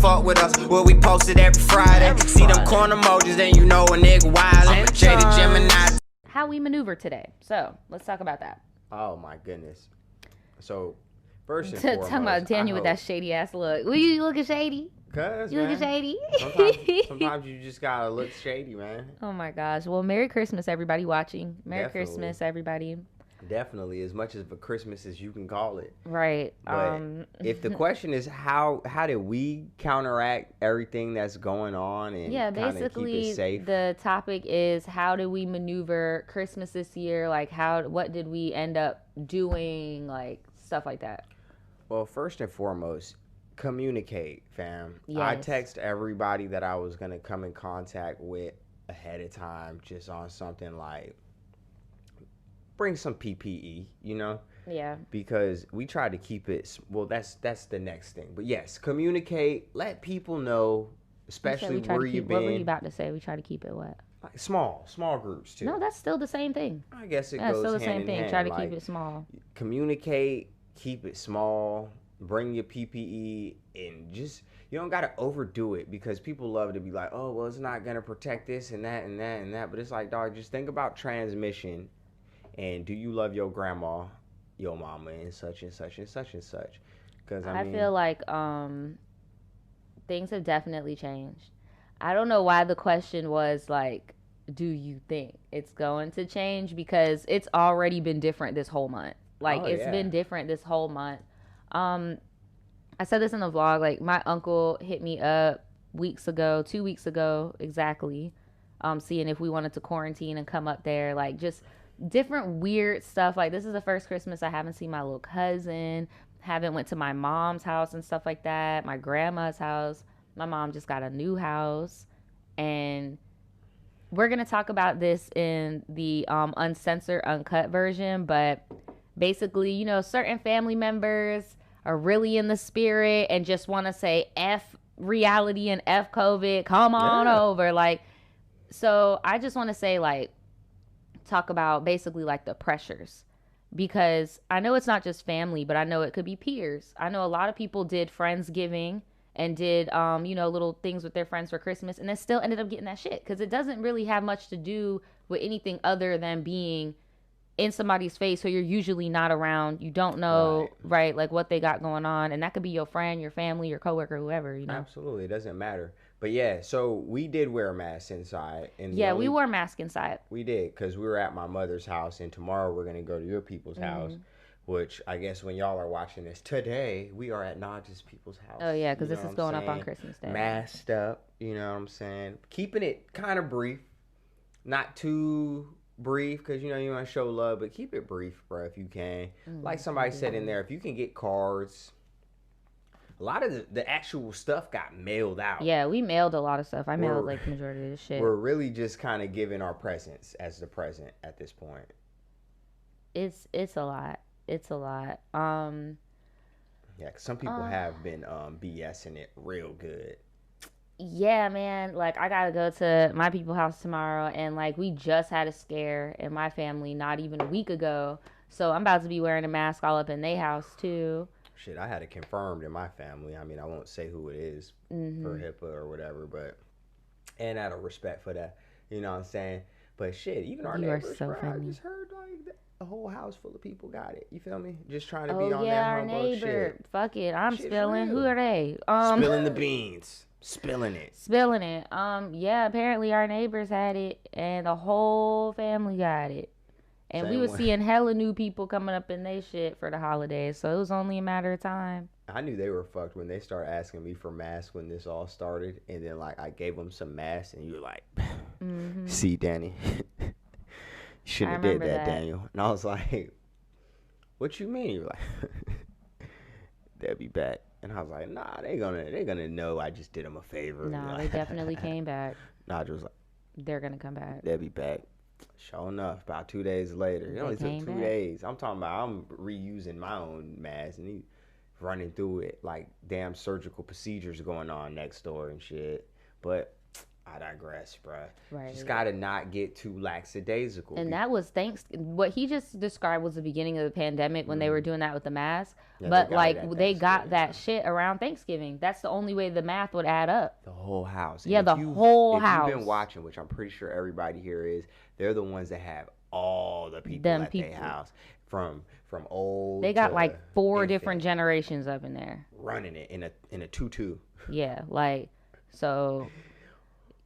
fuck with us. What we posted every Friday. See them corn emojis, then you know a nigga wildin'. Jaded Gemini. How we maneuver today. So let's talk about that. Oh my goodness. So first and foremost, talking about Daniel with that shady ass look. Will you looking shady? Cause you looking shady? Sometimes you just gotta look shady, man. Oh my gosh. Well, Merry Christmas, everybody watching. Merry Christmas, everybody. Definitely, as much of a Christmas as you can call it. Right. But if the question is how did we counteract everything that's going on and basically keep it safe? The topic is how do we maneuver Christmas this year? Like what did we end up doing? Like stuff like that. Well, first and foremost, communicate, fam. Yes. I text everybody that I was gonna come in contact with ahead of time, just on something like bring some PPE, you know? Yeah. Because we try to keep it. Well, that's the next thing. But yes, communicate. Let people know, especially where you've been. What were you about to say? We try to keep it what? Like small groups too. No, that's still the same thing. I guess it goes goes still the hand same in thing. hand. Try to keep it small. Communicate. Keep it small. Bring your PPE and just. You don't gotta overdo it because people love to be like, oh well, it's not gonna protect this and that and that and that. But it's like, dog, just think about transmission. And do you love your grandma, your mama, and such and such and such and such? Because I feel like things have definitely changed. I don't know why the question was like, do you think it's going to change? Because it's already been different this whole month. Like it's been different this whole month. I said this in the vlog. Like my uncle hit me up 2 weeks ago exactly, seeing if we wanted to quarantine and come up there. Like just different weird stuff. Like this is the first Christmas I haven't seen my little cousin, haven't went to my mom's house and stuff like that, my grandma's house. My mom just got a new house, and we're gonna talk about this in the uncensored, uncut version. But basically, you know, certain family members are really in the spirit and just want to say F reality and F COVID, come on over. Like, so I just want to say, like, talk about basically like the pressures, because I know it's not just family, but I know it could be peers. I know a lot of people did Friendsgiving and did little things with their friends for Christmas, and then still ended up getting that shit because it doesn't really have much to do with anything other than being in somebody's face who you're usually not around. You don't know right like what they got going on, and that could be your friend, your family, your coworker, whoever, you know. Absolutely, it doesn't matter. But yeah, so we did wear masks inside. And we wore masks inside. We did, because we were at my mother's house, and tomorrow we're going to go to your people's house, which I guess when y'all are watching this today, we are at Naj's people's house. Oh, yeah, because this is going up on Christmas Day. Masked up, you know what I'm saying? Keeping it kind of brief, not too brief, because, you know, you want to show love, but keep it brief, bro, if you can. Like somebody said in there, if you can get cards. A lot of the actual stuff got mailed out. Yeah, we mailed a lot of stuff. I mailed like the majority of the shit. We're really just kind of giving our presents as the present at this point. It's a lot. It's a lot. Yeah, 'cause some people have been BSing it real good. Yeah, man. Like I gotta go to my people's house tomorrow, and like we just had a scare in my family not even a week ago. So I'm about to be wearing a mask all up in their house too. Shit, I had it confirmed in my family. I mean, I won't say who it is for HIPAA or whatever, but and out of respect for that, you know what I'm saying? But shit, even our neighbors, bro, I just heard like a whole house full of people got it. You feel me? Just trying to be on that our humbug neighbor. shit. Fuck it, I'm Shit's spilling. real. Who are they? Spilling the beans. Spilling it. Yeah, apparently our neighbors had it, and the whole family got it. And we were seeing hella new people coming up in their shit for the holidays, so it was only a matter of time. I knew they were fucked when they started asking me for masks when this all started, and then like I gave them some masks, and you were like, "See, Danny, you shouldn't have did that, Daniel." And I was like, "What you mean?" You were like, "They'll be back," and I was like, "Nah, they're gonna know I just did them a favor." No, they definitely came back. Nadja was like, "They're gonna come back. They'll be back." Sure enough, about 2 days later, it only took 2 days. I'm talking about I'm reusing my own mask, and he running through it like damn surgical procedures going on next door and shit. But I digress, bruh. Right. Just gotta not get too lackadaisical. And that was what he just described was the beginning of the pandemic when they were doing that with the mask. Yeah, but they got that shit around Thanksgiving. That's the only way the math would add up. The whole house. Yeah, the whole house. If you've been watching, which I'm pretty sure everybody here is, they're the ones that have all the people at their house. From old. They got like 4 different generations up in there. Running it in a tutu. Yeah, like, so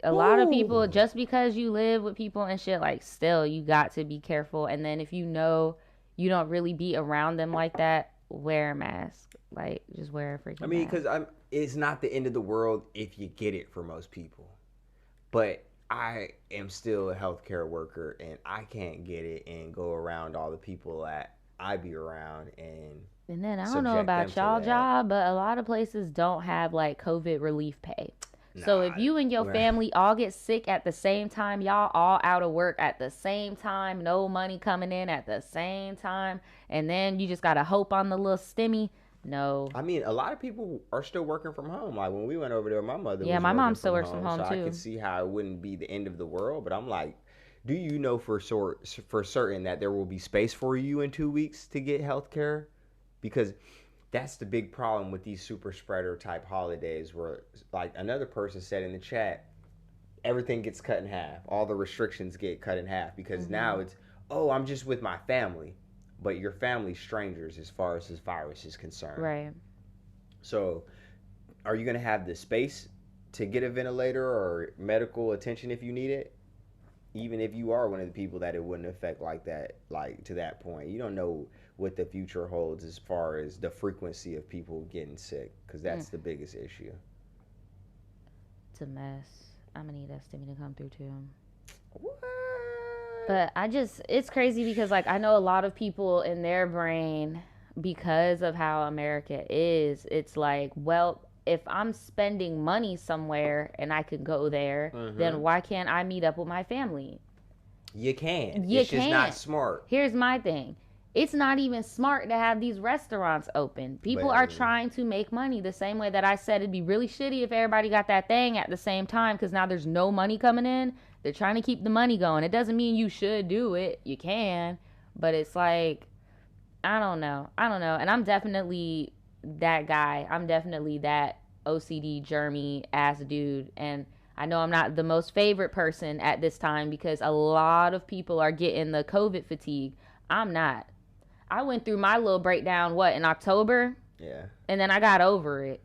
a lot of people, just because you live with people and shit, like, still you got to be careful. And then if you know you don't really be around them like that, wear a mask. Like, just wear a freaking mask. Because it's not the end of the world if you get it for most people. But I am still a healthcare worker, and I can't get it and go around all the people that I be around. And then I don't know about y'all job, but a lot of places don't have, like, COVID relief pay. So if you and your family all get sick at the same time, y'all all out of work at the same time, no money coming in at the same time, and then you just got to hope on the little stimmy. No. I mean, a lot of people are still working from home. Like, when we went over there, my mother my mom still works from home, so too. I could see how it wouldn't be the end of the world. But I'm like, do you know for certain that there will be space for you in 2 weeks to get health care? Because that's the big problem with these super spreader type holidays, where, like another person said in the chat, everything gets cut in half. All the restrictions get cut in half because now it's, I'm just with my family. But your family's strangers as far as this virus is concerned. Right. So are you going to have the space to get a ventilator or medical attention if you need it? Even if you are one of the people that it wouldn't affect like that, like to that point. You don't know what the future holds as far as the frequency of people getting sick, because that's the biggest issue. It's a mess. I'm going to need that stimmy to come through too. What? But it's crazy because, like, I know a lot of people in their brain, because of how America is, it's like, well, if I'm spending money somewhere and I could go there, then why can't I meet up with my family? You can. It's just not smart. Here's my thing. It's not even smart to have these restaurants open. People are trying to make money the same way that I said it'd be really shitty if everybody got that thing at the same time, because now there's no money coming in. They're trying to keep the money going. It doesn't mean you should do it. You can. But it's like, I don't know. And I'm definitely that guy. I'm definitely that OCD, germy ass dude. And I know I'm not the most favorite person at this time because a lot of people are getting the COVID fatigue. I'm not. I went through my little breakdown, in October? Yeah. And then I got over it.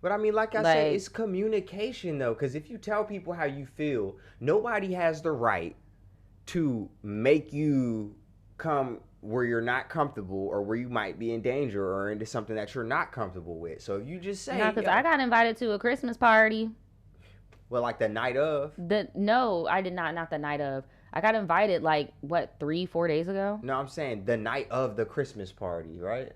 But I mean, like I said, it's communication, though. Because if you tell people how you feel, nobody has the right to make you come where you're not comfortable or where you might be in danger or into something that you're not comfortable with. So if you just say... No, because I got invited to a Christmas party. Well, like the night of? No, I did not. Not the night of. I got invited 3-4 days ago? No, I'm saying the night of the Christmas party, right?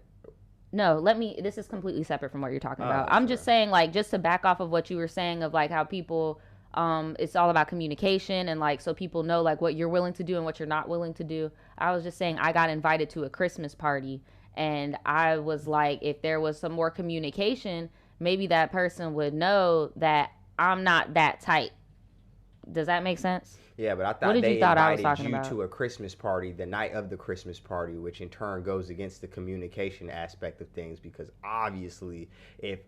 No, this is completely separate from what you're talking about. I'm just saying, just to back off of what you were saying of, how people, it's all about communication and, so people know, what you're willing to do and what you're not willing to do. I was just saying I got invited to a Christmas party, and I was like, if there was some more communication, maybe that person would know that I'm not that tight. Does that make sense? Yeah, but I thought they invited you to a Christmas party the night of the Christmas party, which in turn goes against the communication aspect of things, because obviously if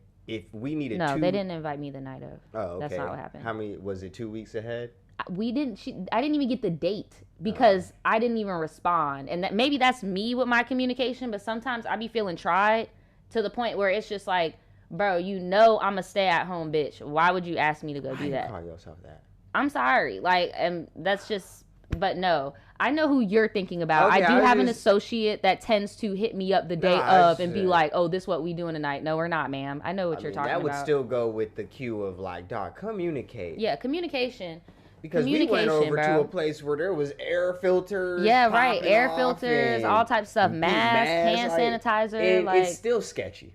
we needed No, they didn't invite me the night of. Oh, okay. That's not what happened. How many, was it 2 weeks ahead? I didn't even get the date because I didn't even respond. And maybe that's me with my communication, but sometimes I be feeling tried to the point where it's just like, bro, I'm a stay-at-home bitch. Why would you ask me to go do that? Call yourself that. I'm sorry. And that's just, but no. I know who you're thinking about. Okay, I do have an associate that tends to hit me up the day of and be like, oh, this what we doing tonight. No, we're not, ma'am. I know what you're talking about. That would still go with the cue of dog, communicate. Yeah, communication. Because we went over to a place where there was air filters. Yeah, right. Air filters, all types of stuff. Masks, hand sanitizer. And it's still sketchy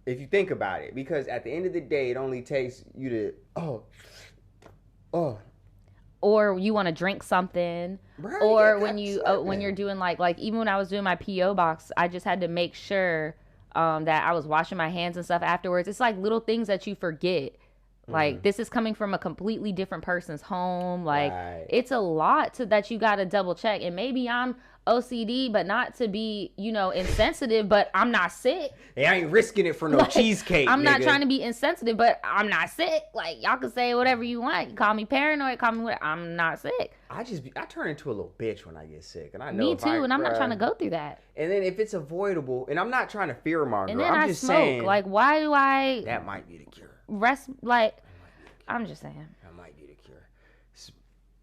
if you think about it. Because at the end of the day, it only takes you to, or you want to drink something, right, or when you're doing even when I was doing my PO box, I just had to make sure that I was washing my hands and stuff afterwards. It's little things that you forget. Like, this is coming from a completely different person's home. Like, it's a lot that you got to double check. And maybe I'm OCD, but not to be, you know, insensitive, but I'm not sick. Hey, I ain't risking it for no cheesecake, I'm not nigga. trying to be insensitive, but I'm not sick. Like, y'all can say whatever you want. You call me paranoid, call me whatever. I'm not sick. I turn into a little bitch when I get sick. And I know me too, and I'm not trying to go through that. And then if it's avoidable, and I'm not trying to fearmonger, and then I'm I just smoke. saying. Like, why do I... That might be the cure. I'm just saying. That might be the cure.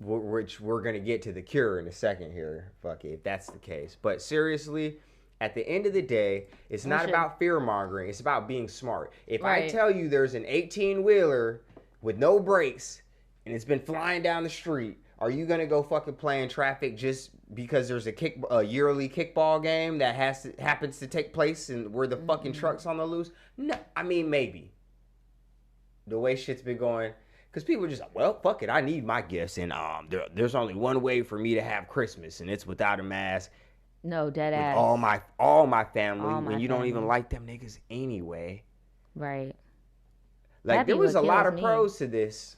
Which we're going to get to the cure in a second here. Fuck it, if that's the case. But seriously, at the end of the day, it's not about fear-mongering. It's about being smart. If I tell you there's an 18-wheeler with no brakes and it's been flying down the street, are you going to go fucking play in traffic just because there's a yearly kickball game that happens to take place and where the fucking truck's on the loose? No, I mean, maybe. The way shit's been going, because people are just like, well, fuck it, I need my gifts, and there's only one way for me to have Christmas, and it's without a mask. No, dead ass. All my family, and you don't even like them niggas anyway. Right. Like, there was a lot of pros to this.